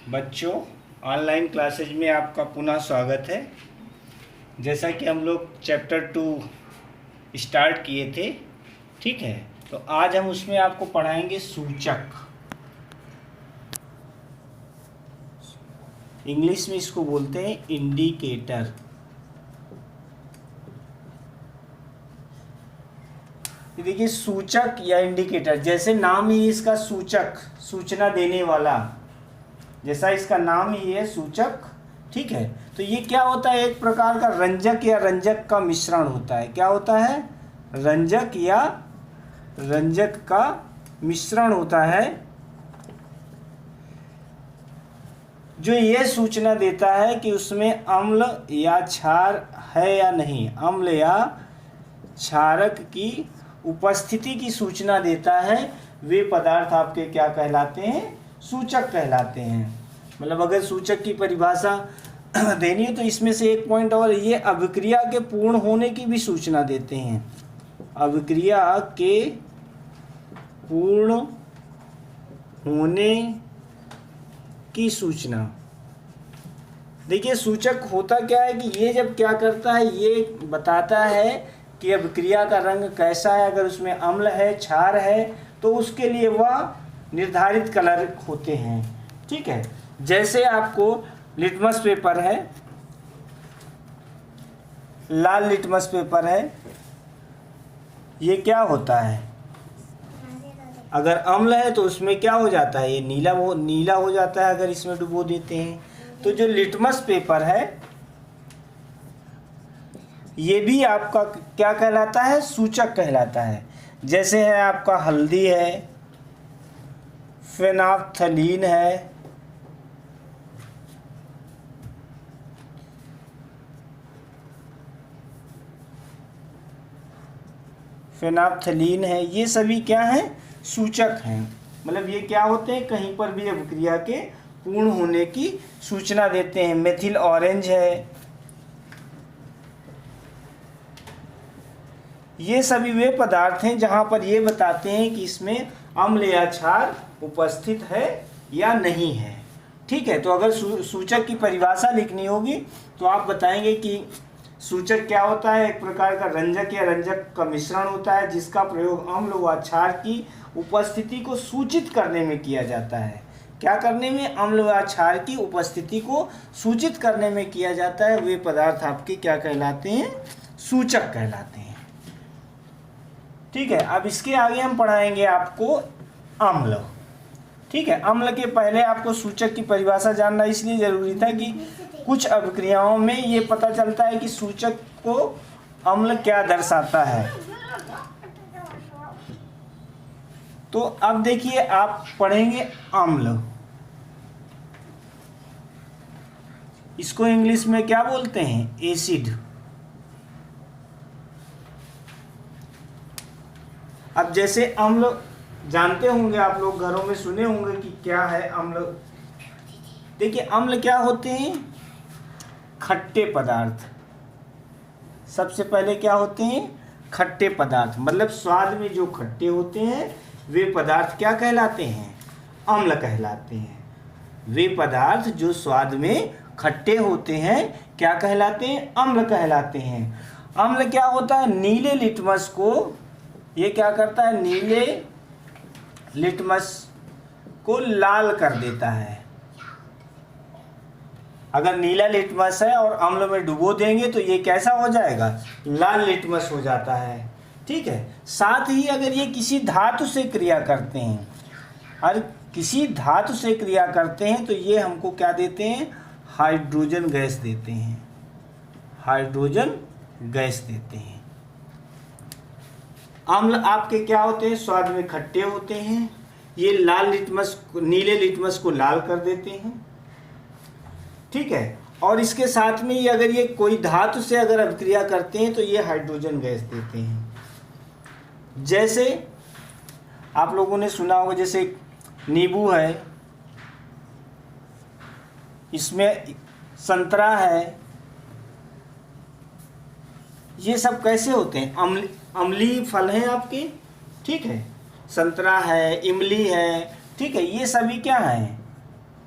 बच्चों, online classes में आपका पुनः स्वागत है। जैसा कि हम लोग चैप्टर 2 स्टार्ट किए थे, ठीक है, तो आज हम उसमें आपको पढ़ाएंगे सूचक। इंग्लिश में इसको बोलते हैं इंडिकेटर। देखिए, सूचक या इंडिकेटर, जैसे नाम ही इसका सूचक, सूचना देने वाला, जैसा इसका नाम ही है सूचक, ठीक है। तो ये क्या होता है? एक प्रकार का रंजक या रंजक का मिश्रण होता है। क्या होता है? रंजक या रंजक का मिश्रण होता है, जो ये सूचना देता है कि उसमें अम्ल या क्षार है या नहीं। अम्ल या क्षारक की उपस्थिति की सूचना देता है। वे पदार्थ आपके क्या कहलाते हैं? सूचक कहलाते हैं। मतलब अगर सूचक की परिभाषा देनी है तो इसमें से एक पॉइंट और, ये अभिक्रिया के पूर्ण होने की भी सूचना देते हैं। अभिक्रिया के पूर्ण होने की सूचना। देखिए, सूचक होता क्या है कि ये जब क्या करता है, ये बताता है कि अभिक्रिया का रंग कैसा है। अगर उसमें अम्ल है, क्षार है, तो उसके लिए वह निर्धारित कलर होते हैं, ठीक है। जैसे आपको लिटमस पेपर है, लाल लिटमस पेपर है, ये क्या होता है? अगर अम्ल है तो उसमें क्या हो जाता है? ये नीला हो जाता है अगर इसमें डुबो देते हैं। तो जो लिटमस पेपर है, ये भी आपका क्या कहलाता है? सूचक कहलाता है। जैसे है आपका हल्दी है, फेनाफ्थलीन है, फेनाफ्थलीन है, ये सभी क्या हैं? सूचक हैं। मतलब ये क्या होते हैं? कहीं पर भी अभिक्रिया के पूर्ण होने की सूचना देते हैं। मेथिल ऑरेंज है, ये सभी वे पदार्थ हैं जहां पर ये बताते हैं कि इसमें अम्ल या क्षार उपस्थित है या नहीं है, ठीक है। तो अगर सूचक की परिभाषा लिखनी होगी तो आप बताएंगे कि सूचक क्या होता है? एक प्रकार का रंजक या रंजक का मिश्रण होता है, जिसका प्रयोग अम्ल व क्षार की उपस्थिति को सूचित करने में किया जाता है। क्या करने में? अम्ल व क्षार की उपस्थिति को सूचित करने में किया जाता है। वे पदार्थ आपके क्या कहलाते हैं? सूचक कहलाते हैं, ठीक है। अब इसके आगे हम पढ़ाएंगे आपको अम्ल, ठीक है। अम्ल के पहले आपको सूचक की परिभाषा जानना इसलिए जरूरी था कि कुछ अभिक्रियाओं में ये पता चलता है कि सूचक को अम्ल क्या दर्शाता है। तो अब देखिए, आप पढ़ेंगे अम्ल, इसको इंग्लिश में क्या बोलते हैं? एसिड। अब जैसे अम्ल जानते होंगे आप लोग, घरों में सुने होंगे कि क्या है अम्ल। देखिए, अम्ल क्या होते हैं? खट्टे पदार्थ। सबसे पहले क्या होते हैं? खट्टे पदार्थ। मतलब स्वाद में जो खट्टे होते हैं वे पदार्थ क्या कहलाते हैं? अम्ल कहलाते हैं। वे पदार्थ जो स्वाद में खट्टे होते हैं क्या कहलाते हैं? अम्ल कहलाते हैं। अम्ल क्या होता है? नीले लिटमस को ये क्या करता है? नीले लिटमस को लाल कर देता है। अगर नीला लिटमस है और अम्ल में डुबो देंगे तो ये कैसा हो जाएगा? लाल लिटमस हो जाता है, ठीक है। साथ ही अगर ये किसी धातु से क्रिया करते हैं, और किसी धातु से क्रिया करते हैं, तो ये हमको क्या देते हैं? हाइड्रोजन गैस देते हैं। हाइड्रोजन गैस देते हैं। अम्ल आपके क्या होते हैं? स्वाद में खट्टे होते हैं। ये नीले लिटमस को लाल कर देते हैं, ठीक है। और इसके साथ में ये अगर ये कोई धातु से अगर अभिक्रिया करते हैं तो ये हाइड्रोजन गैस देते हैं। जैसे आप लोगों ने सुना होगा, जैसे नींबू है, इसमें संतरा है, ये सब कैसे होते हैं? अम्लीय फल हैं आपके, ठीक है। संतरा है, इमली है, ठीक है। ये सभी क्या हैं?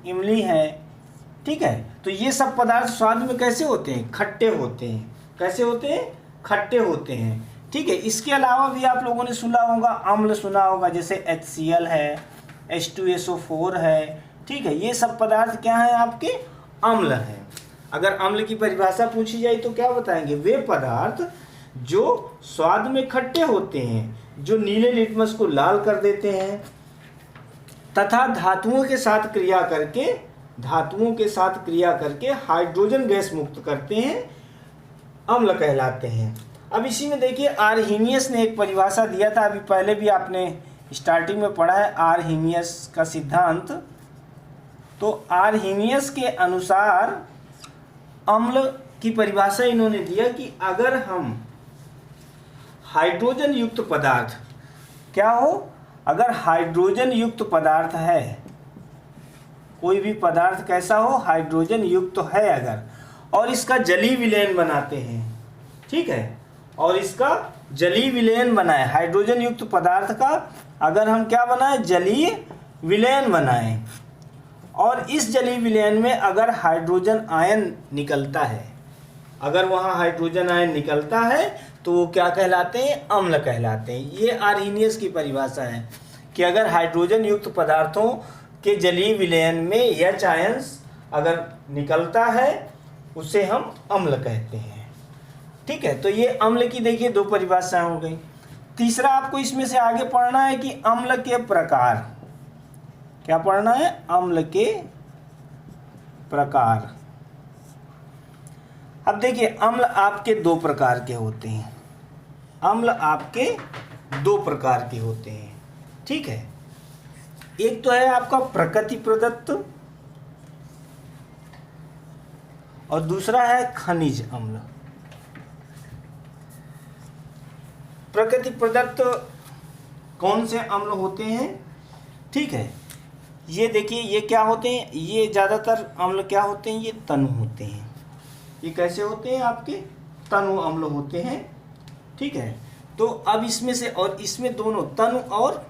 इमली है, ठीक है। तो ये सब पदार्थ स्वाद में कैसे होते हैं? खट्टे होते हैं। कैसे होते हैं? खट्टे होते हैं, ठीक है। इसके अलावा भी आप लोगों ने सुना होगा, अम्ल सुना होगा, जैसे HCl है, H2SO4 है, ठीक है। ये सब पदार्थ क्या है? आपके अम्ल हैं। अगर अम्ल की परिभाषा पूछी जाए तो क्या बताएंगे? वे पदार्थ जो स्वाद में खट्टे होते हैं, जो नीले लिटमस को लाल कर देते हैं तथा धातुओं के साथ क्रिया करके हाइड्रोजन गैस मुक्त करते हैं, अम्ल कहलाते हैं। अब इसी में देखिए आर्हेनियस ने एक परिभाषा दिया था, अभी पहले भी आपने स्टार्टिंग में पढ़ा है आर्हेनियस का सिद्धांत। तो आर्हेनियस के अनुसार अम्ल की परिभाषा इन्होंने दिया कि अगर हम हाइड्रोजन युक्त पदार्थ, क्या हो? अगर हाइड्रोजन युक्त पदार्थ है, कोई भी पदार्थ कैसा हो? हाइड्रोजन युक्त है अगर, और इसका जलीय विलयन बनाते हैं, ठीक है, और इसका जलीय विलयन बनाए, हाइड्रोजन युक्त पदार्थ का अगर हम क्या बनाए? जलीय विलयन बनाएं, और इस जलीय विलयन में अगर हाइड्रोजन आयन निकलता है, अगर वहाँ हाइड्रोजन आयन निकलता है तो वो क्या कहलाते हैं? अम्ल कहलाते हैं। ये आर्हेनियस की परिभाषा है कि अगर हाइड्रोजन युक्त पदार्थों के जलीय विलयन में H आयंस अगर निकलता है उसे हम अम्ल कहते हैं, ठीक है। तो ये अम्ल की देखिए दो परिभाषाएं हो गई। तीसरा आपको इसमें से आगे पढ़ना है कि अम्ल के प्रकार। क्या पढ़ना है? अम्ल के प्रकार। अब देखिए अम्ल आपके दो प्रकार के होते हैं। अम्ल आपके दो प्रकार के होते हैं, ठीक है। एक तो है आपका प्रकृति प्रदत्त और दूसरा है खनिज अम्ल। प्रकृति प्रदत्त कौन से अम्ल होते हैं? ठीक है, ये देखिए ये क्या होते हैं? ये ज़्यादातर अम्ल क्या होते हैं? ये तनु होते हैं। ये कैसे होते हैं? आपके तनु अम्ल होते हैं, ठीक है। तो अब इसमें से, और इसमें दोनों तनु और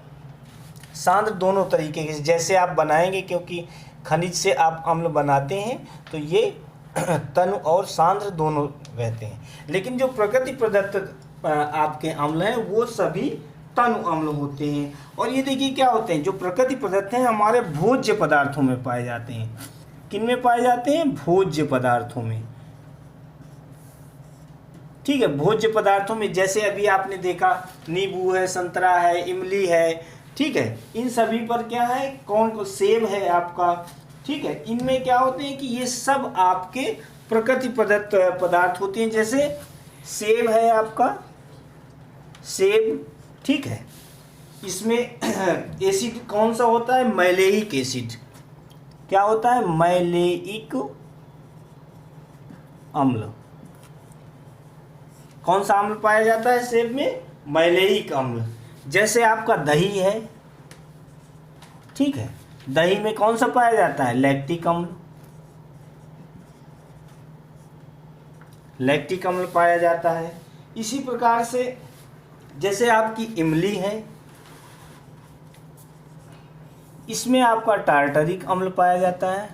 सांद्र दोनों तरीके के जैसे आप बनाएंगे, क्योंकि खनिज से आप अम्ल बनाते हैं तो ये तनु और सांद्र दोनों रहते हैं। लेकिन जो प्रकृति प्रदत्त आपके अम्ल हैं वो सभी तनु अम्ल होते हैं। और ये देखिए क्या होते हैं, जो प्रकृति प्रदत्त हैं हमारे भोज्य पदार्थों में पाए जाते हैं। किन में पाए जाते हैं? भोज्य पदार्थों में, ठीक है। भोज्य पदार्थों में जैसे अभी आपने देखा नींबू है, संतरा है, इमली है, ठीक है। इन सभी पर क्या है? कौन? सेब है आपका, ठीक है। इनमें क्या होते हैं कि ये सब आपके प्रकृति प्रदत्त पदार्थ होते हैं। जैसे सेब है आपका, सेब, ठीक है। इसमें एसिड कौन सा होता है? Maleic acid. क्या होता है? मैलेइक अम्ल। कौन सा अम्ल पाया जाता है सेब में? मैलेइक अम्ल। जैसे आपका दही है, ठीक है, दही में कौन सा पाया जाता है? लैक्टिक अम्ल। लैक्टिक अम्ल पाया जाता है। इसी प्रकार से जैसे आपकी इमली है, इसमें आपका टार्टरिक अम्ल पाया जाता है,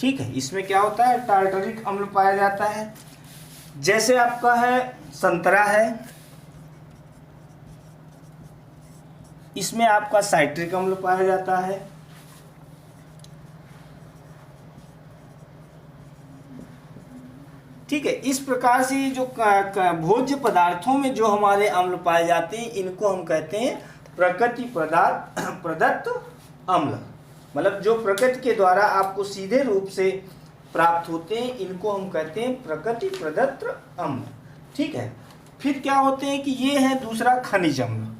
ठीक है। इसमें क्या होता है? टार्टरिक अम्ल पाया जाता है। जैसे आपका है संतरा है, इसमें आपका साइट्रिक अम्ल पाया जाता है, ठीक है। इस प्रकार से जो भोज्य पदार्थों में जो हमारे अम्ल पाए जाते हैं इनको हम कहते हैं प्रकृति प्रदत्त अम्ल। मतलब जो प्रकृति के द्वारा आपको सीधे रूप से प्राप्त होते हैं इनको हम कहते हैं प्रकृति प्रदत्त अम्ल, ठीक है। फिर क्या होते हैं कि ये है दूसरा खनिज अम्ल।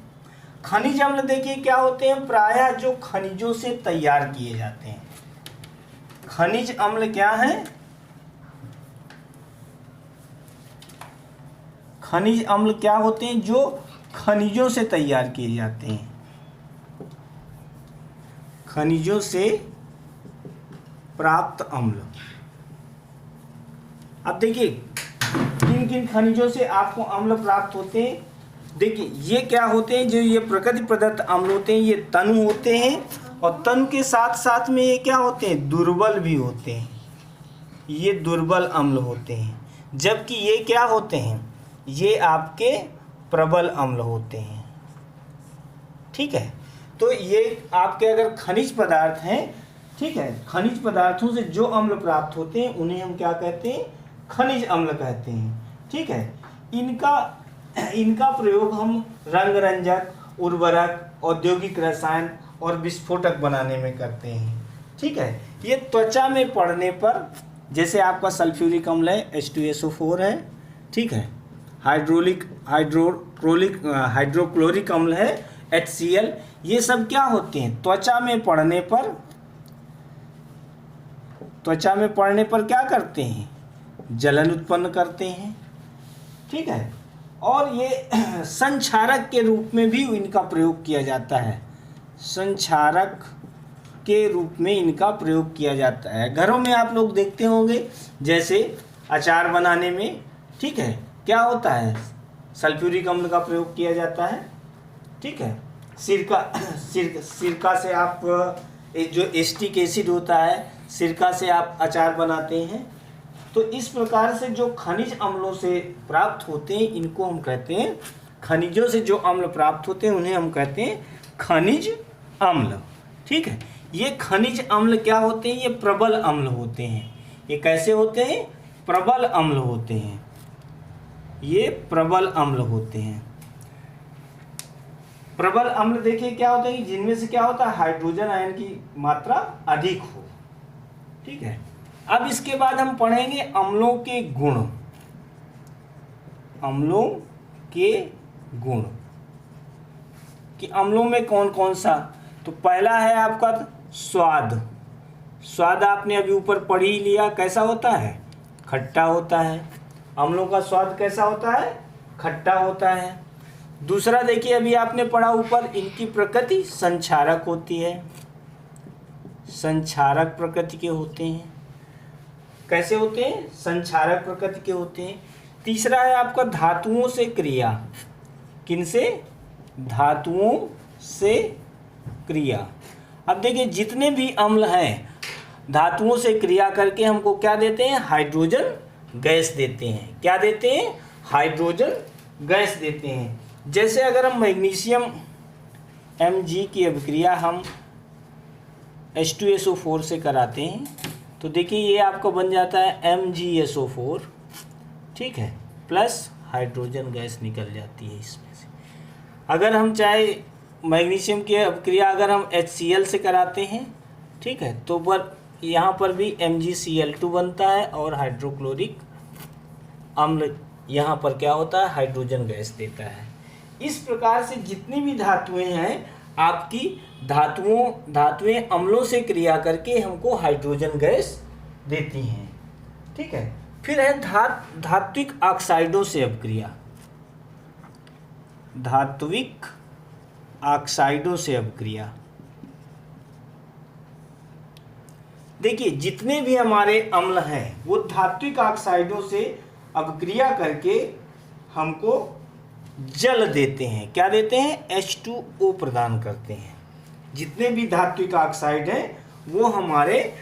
खनिज अम्ल देखिए क्या होते हैं? प्रायः जो खनिजों से तैयार किए जाते हैं। खनिज अम्ल क्या है? खनिज अम्ल क्या होते हैं? जो खनिजों से तैयार किए जाते हैं। खनिजों से प्राप्त अम्ल। अब देखिए किन किन खनिजों से आपको अम्ल प्राप्त होते हैं। देखिए ये क्या होते हैं, जो ये प्रकृति प्रदत्त अम्ल होते हैं ये तनु होते हैं, और तनु के साथ साथ में ये क्या होते हैं, दुर्बल भी होते हैं, ये दुर्बल अम्ल होते हैं। जबकि ये क्या होते हैं, ये आपके प्रबल अम्ल होते हैं। ठीक है, तो ये आपके अगर खनिज पदार्थ हैं, ठीक है, खनिज पदार्थों से जो अम्ल प्राप्त होते हैं उन्हें हम क्या कहते हैं, खनिज अम्ल कहते हैं। ठीक है, इनका प्रयोग हम रंग रंजक, उर्वरक, औद्योगिक रसायन और विस्फोटक बनाने में करते हैं। ठीक है, ये त्वचा में पड़ने पर, जैसे आपका सल्फ्यूरिक अम्ल है H2SO4 है, ठीक है, हाइड्रोक्लोरिक अम्ल है HCl, ये सब क्या होते हैं, त्वचा में पड़ने पर क्या करते हैं, जलन उत्पन्न करते हैं। ठीक है, और ये संक्षारक के रूप में भी इनका प्रयोग किया जाता है, संक्षारक के रूप में इनका प्रयोग किया जाता है। घरों में आप लोग देखते होंगे, जैसे अचार बनाने में, ठीक है, क्या होता है, सल्फ्यूरिक अम्ल का प्रयोग किया जाता है। ठीक है, सिरका से आप जो एस्टिक एसिड होता है, सिरका से आप अचार बनाते हैं। तो इस प्रकार से जो खनिज अम्लों से प्राप्त होते हैं इनको हम कहते हैं, खनिजों से जो अम्ल प्राप्त होते हैं उन्हें हम कहते हैं खनिज अम्ल। ठीक है, ये खनिज अम्ल क्या होते हैं, ये प्रबल अम्ल होते हैं। ये कैसे होते हैं, प्रबल अम्ल होते हैं, ये प्रबल अम्ल होते हैं। प्रबल अम्ल देखिए क्या होता है कि जिनमें से क्या होता है, हाइड्रोजन आयन की मात्रा अधिक हो। ठीक है, अब इसके बाद हम पढ़ेंगे अम्लों के गुण, अम्लों के गुण कि अम्लों में कौन कौन सा। तो पहला है आपका स्वाद। स्वाद आपने अभी ऊपर पढ़ ही लिया, कैसा होता है, खट्टा होता है। अम्लों का स्वाद कैसा होता है, खट्टा होता है। दूसरा देखिए अभी आपने पढ़ा ऊपर, इनकी प्रकृति संक्षारक होती है, संक्षारक प्रकृति के होते हैं। कैसे होते हैं, संक्षारक प्रकृति के होते हैं। तीसरा है आपका धातुओं से क्रिया। किनसे, धातुओं से क्रिया। अब देखिए जितने भी अम्ल हैं धातुओं से क्रिया करके हमको क्या देते हैं, हाइड्रोजन गैस देते हैं। क्या देते हैं, हाइड्रोजन गैस देते हैं। जैसे अगर हम मैग्नीशियम Mg की अभिक्रिया हम H2SO4 से कराते हैं तो देखिए ये आपका बन जाता है MgSO4, ठीक है, प्लस हाइड्रोजन गैस निकल जाती है इसमें से। अगर हम चाहे मैग्नीशियम की अभिक्रिया अगर हम HCl से कराते हैं, ठीक है, तो पर यहाँ पर भी MgCl2 बनता है और हाइड्रोक्लोरिक अम्ल यहाँ पर क्या होता है, हाइड्रोजन गैस देता है। इस प्रकार से जितनी भी धातुएं हैं आपकी धातुएं अम्लों से क्रिया करके हमको हाइड्रोजन गैस देती हैं। ठीक है, फिर है धात्विक ऑक्साइडों से अभिक्रिया। धात्विक ऑक्साइडों से अभिक्रिया, देखिए जितने भी हमारे अम्ल हैं वो धात्विक ऑक्साइडों से अभिक्रिया करके हमको जल देते हैं। क्या देते हैं, H2O प्रदान करते हैं। जितने भी धात्विक ऑक्साइड हैं वो हमारे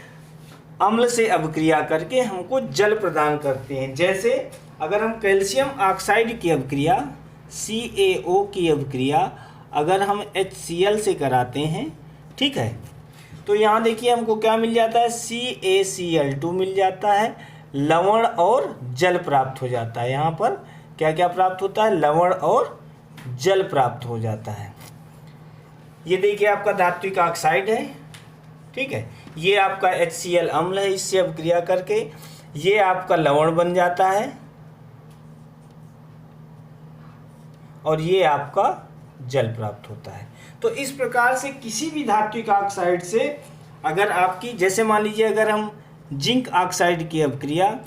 अम्ल से अभिक्रिया करके हमको जल प्रदान करते हैं। जैसे अगर हम कैल्शियम ऑक्साइड की अभिक्रिया CaO की अभिक्रिया अगर हम HCl से कराते हैं, ठीक है, तो यहाँ देखिए हमको क्या मिल जाता है, CaCl2 मिल जाता है, लवण और जल प्राप्त हो जाता है। यहाँ पर क्या क्या प्राप्त होता है, लवण और जल प्राप्त हो जाता है। ये देखिए आपका धात्विक ऑक्साइड है, ठीक है, ये आपका HCl अम्ल है, इससे अभिक्रिया करके ये आपका लवण बन जाता है और ये आपका जल प्राप्त होता है। तो इस प्रकार से किसी भी धात्विक ऑक्साइड से अगर आपकी, जैसे मान लीजिए अगर हम जिंक ऑक्साइड की अभिक्रिया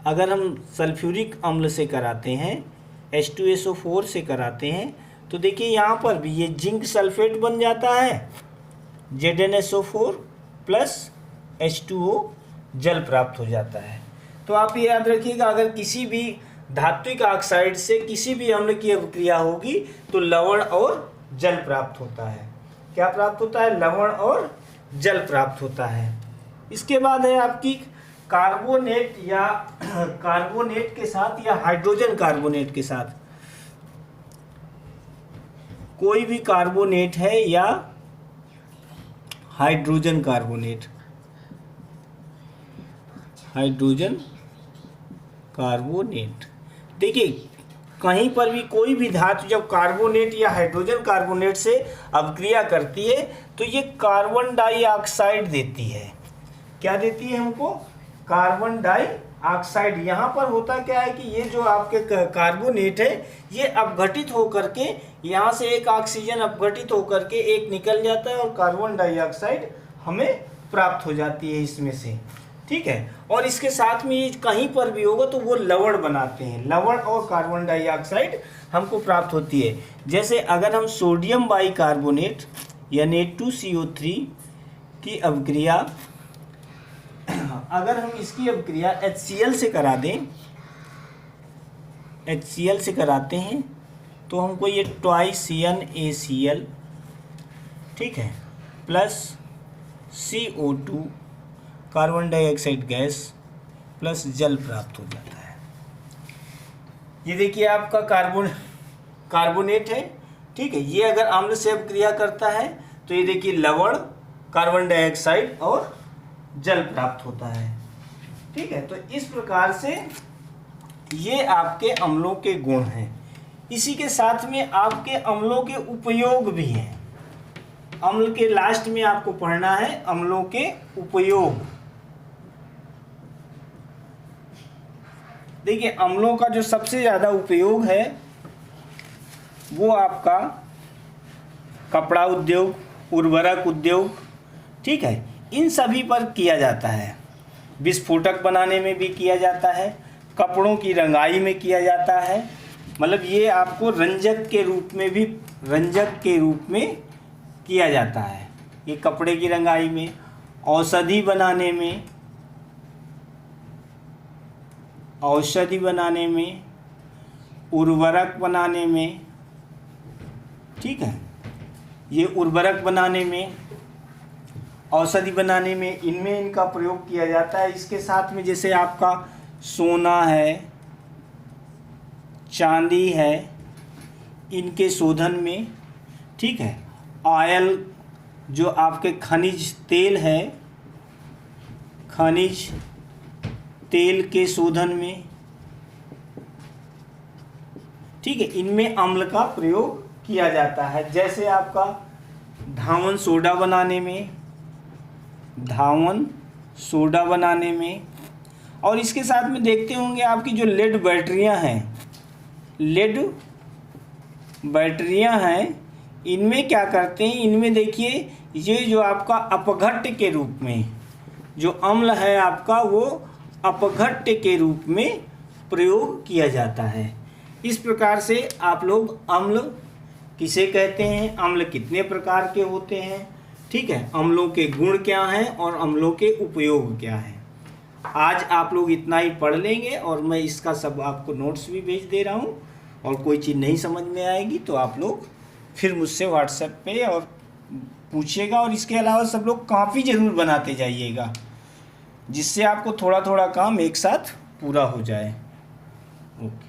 अगर हम सल्फ्यूरिक अम्ल से कराते हैं, H2SO4 से कराते हैं, तो देखिए यहाँ पर भी ये जिंक सल्फेट बन जाता है, ZnSO4 प्लस H2O जल प्राप्त हो जाता है। तो आप ये याद रखिएगा, अगर किसी भी धात्विक ऑक्साइड से किसी भी अम्ल की अभिक्रिया होगी तो लवण और जल प्राप्त होता है। क्या प्राप्त होता है? लवण और जल प्राप्त होता है। इसके बाद है आपकी कार्बोनेट या कार्बोनेट के साथ या हाइड्रोजन कार्बोनेट के साथ। कोई भी कार्बोनेट है या हाइड्रोजन कार्बोनेट, हाइड्रोजन कार्बोनेट। देखिए कहीं पर भी कोई भी धातु जब कार्बोनेट या हाइड्रोजन कार्बोनेट से अभिक्रिया करती है तो ये कार्बन डाइऑक्साइड देती है। क्या देती है हमको? Carbon dioxide. यहाँ पर होता क्या है कि ये जो आपके कार्बोनेट है ये अपघटित होकर के यहाँ से एक ऑक्सीजन अपघटित होकर के एक निकल जाता है और कार्बन डाइऑक्साइड हमें प्राप्त हो जाती है इसमें से। ठीक है, और इसके साथ में ये कहीं पर भी होगा तो वो लवण बनाते हैं। लवण और कार्बन डाइऑक्साइड हमको प्राप्त होती है। जैसे अगर हम सोडियम बाइकार्बोनेट या Na2CO3 की अभिक्रिया, अगर हम इसकी अभिक्रिया HCl से करा दें, HCl से कराते हैं तो हमको ये TwiCnACl, ठीक है, plus CO2 carbon dioxide gas plus जल प्राप्त हो जाता है। ये देखिए आपका कार्बोनेट है। ठीक है, ये अगर अम्ल से अभिक्रिया करता है तो ये देखिए लवण, कार्बन डाइऑक्साइड और जल प्राप्त होता है। ठीक है, तो इस प्रकार से ये आपके अम्लों के गुण हैं। इसी के साथ में आपके अम्लों के उपयोग भी हैं। अम्ल के लास्ट में आपको पढ़ना है अम्लों के उपयोग। देखिए अम्लों का जो सबसे ज़्यादा उपयोग है वो आपका कपड़ा उद्योग, उर्वरक उद्योग, ठीक है, इन सभी पर किया जाता है। विस्फोटक बनाने में भी किया जाता है, कपड़ों की रंगाई में किया जाता है। मतलब ये आपको रंजक के रूप में किया जाता है। ये कपड़े की रंगाई में, औषधि बनाने में, उर्वरक बनाने में, ठीक है, ये उर्वरक बनाने में, औषधि बनाने में, इनमें इनका प्रयोग किया जाता है। इसके साथ में जैसे आपका सोना है, चांदी है, इनके शोधन में, ठीक है, ऑयल जो आपके खनिज तेल है, खनिज तेल के शोधन में, ठीक है, इनमें अम्ल का प्रयोग किया जाता है। जैसे आपका धावन सोडा बनाने में, और इसके साथ में देखते होंगे आपकी जो लेड बैटरियां हैं, इनमें क्या करते हैं, इनमें देखिए ये जो आपका अपघट्य के रूप में जो अम्ल है आपका वो अपघट्य के रूप में प्रयोग किया जाता है। इस प्रकार से आप लोग अम्ल किसे कहते हैं, अम्ल कितने प्रकार के होते हैं, ठीक है, अम्लों के गुण क्या हैं और अम्लों के उपयोग क्या हैं। आज आप लोग इतना ही पढ़ लेंगे और मैं इसका सब आपको नोट्स भी भेज दे रहा हूँ। और कोई चीज़ नहीं समझ में आएगी तो आप लोग फिर मुझसे व्हाट्सएप पे और पूछिएगा। और इसके अलावा सब लोग कॉपी ज़रूर बनाते जाइएगा जिससे आपको थोड़ा थोड़ा काम एक साथ पूरा हो जाए। ओके।